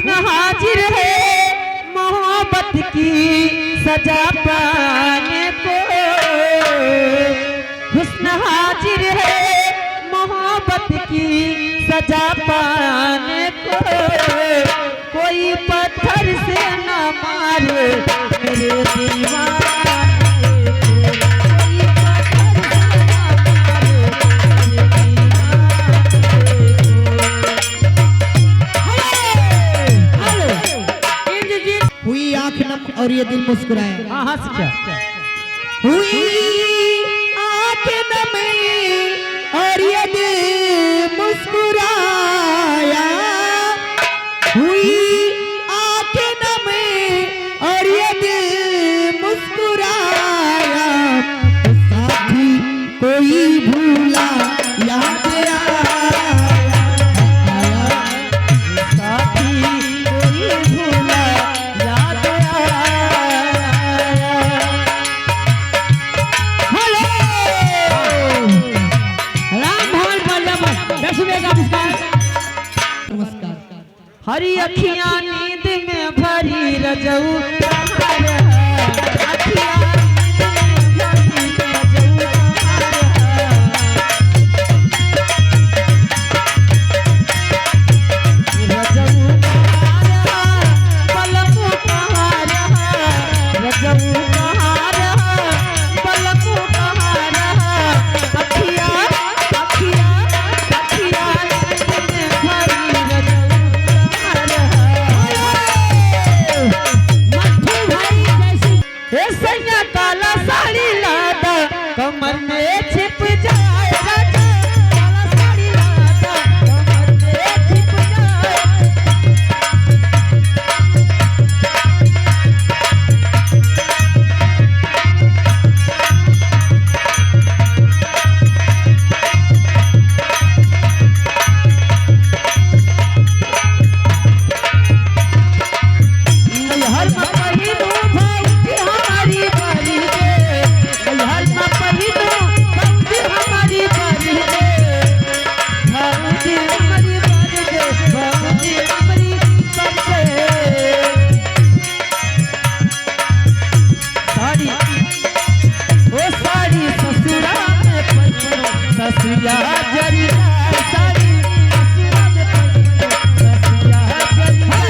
हुस्न हाजिर है मोहब्बत की सजा पाने को, हुस्न हाजिर है मोहब्बत की सजा पाने को। कोई पत्थर से न मारे मेरे दीवाने और ये दिल मुस्कुराया। हंस क्या हुई आंखें नम और ये दिल मुस्कुराया, हुई आंखें नम और ये दिल मुस्कुराया। साथी कोई भूला याद आया, साथी कोई भूला याद हरी अखियां नींद में भरी रजऊ काला साड़ी लादा कमर में छिप जाए, राजा काला साड़ी लादा कमर में छिप जाए। हर मकई दो भाई हमारी बारी दे, हर मकई दो भाई हमारी बारी दे, भाई हमारी बारी दे, भाई हमारी बारी दे। साड़ी ओ साड़ी ससुरा में पहनो, ससुरा जरिया साड़ी ससुरा में पहनो, ससुरा जरिया।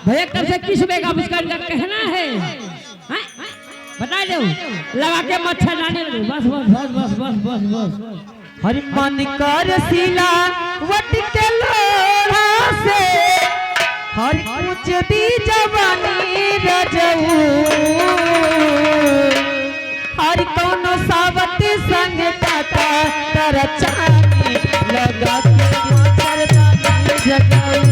भैया कब से किस बे का मुस्कान का कहना है, बता दो लगा के मच्छर जाने दो। बस बस बस बस बस बस बस हरि मन कर सिला वट के लोढ़ा से, हर कुछ दी जवानी रजऊ। हर कोनो सावत संग ताता तर चानी लगा के मच्छर दानी जगाऊ।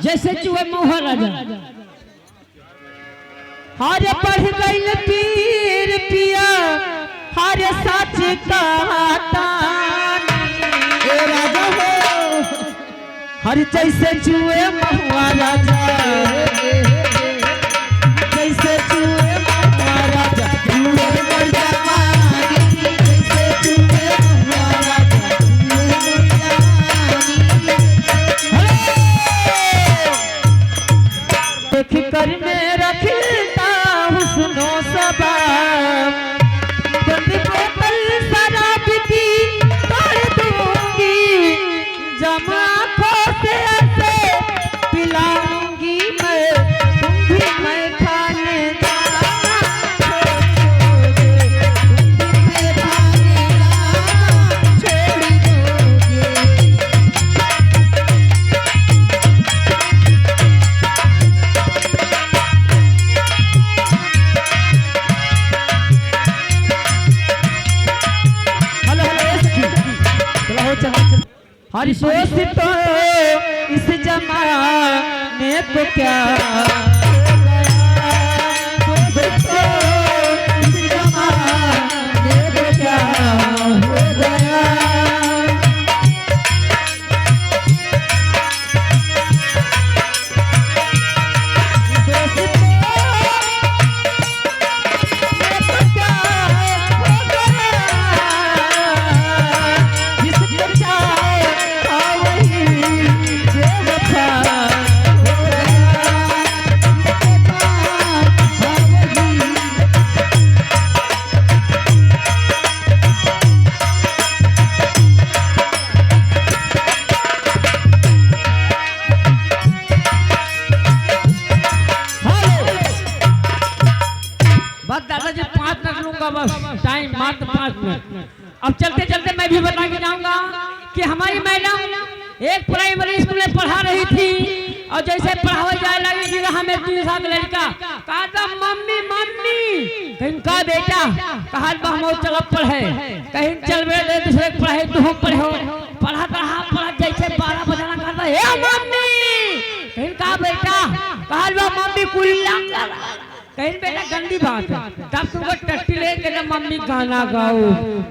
जैसे चूहे मोहर राजा हरे पढ़ गईल पीर पिया हरे सच कहता राजा हो, हर जैसे चूहे महुआ राजा, जैसे चूहे महुआ राजा, चूहे मर जवानी, जैसे चूहे महुआ राजा, चूहे मर जवानी। देख कर मैं रखता हुस्नो सबा, बंद बोतल शराब की तोड़ दूंगी, जमा खो से ऐसे पिलाऊंगी मैं, तुम भी मैं खाने जाना छोड़ दोगे, तुम भी मैं खाने जाना छोड़ दोगे। हर दोस्त तो इस जमाने को क्या हो गया, दोस्त तो इस जमाने को क्या हो गया। बस दादाजी 5 मिनट लूंगा, बस टाइम मात्र 5 मिनट। अब चलते चलते मैं भी बता के जाऊंगा कि हमारी मैडम एक प्राइमरी स्कूल में पढ़ा रही थी और जैसे पढ़ावे जाए लगी कि हमें 3 साल लड़का कहा था मम्मी मम्मी, कहीं का बेटा कहा हम चल पढ़े, कहीं चल बे दूसरे पढ़े तो हम पढ़ो, पढ़ा पढ़ा जैसे 12 बजाना करता है मम्मी, कहीं का बेटा कहा मम्मी कुल्ला कहीं बेटा गंदी बात है, तब तुमको टट्टी लेके जब मम्मी गाना गाओ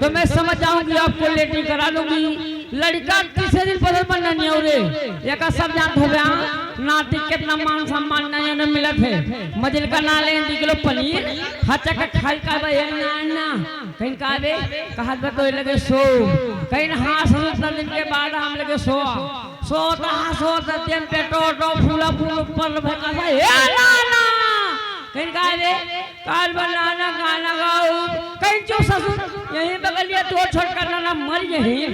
तो मैं समझ जाऊंगी आपको लेटी करा दूंगी। लड़का तीसरे दिन पता बनना नहीं हो रे, एक सब जानते हो नाटिक कितना मान सम्मान नहीं उन्हें मिला थे, मजिल का ना ले 2 किलो पनीर हचा का खाई का ना कहीं का बे कहा तो लगे सो कहीं हाँ सो दिन के बाद हम लगे सो दिन पेटो फूला फूल पर ना कहीं कहा रे काल बनाना गाना गाओ कहीं जो ससुर यहीं बगलिया तो छोड़ कर ना मर यही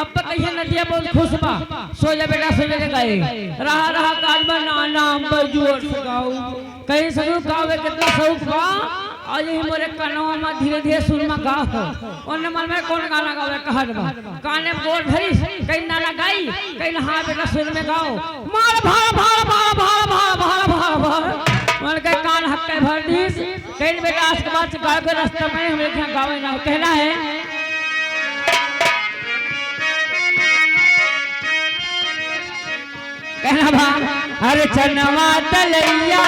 अब कहीं नदिया बहुत खुश बा सो जा बेटा सो जा गए रहा काल बनाना बजूर गाओ कहीं ससुर गावे कितना शौक बा और यही मोरे कनवा में धीरे धीरे सुर में गाओ और मन में कौन गाना गावे कहा बा काने में गोर धरी कहीं नाना गाई कहीं हाँ बेटा सुर में गाओ मार भार भार भार भार भार भार भार भार मन के कान हक्के भर दीस कहीं बेटा आज के बाद गाँव के रास्ते में हमें यहाँ गाँव ना कहना है कहना भा अरे चनवा तलैया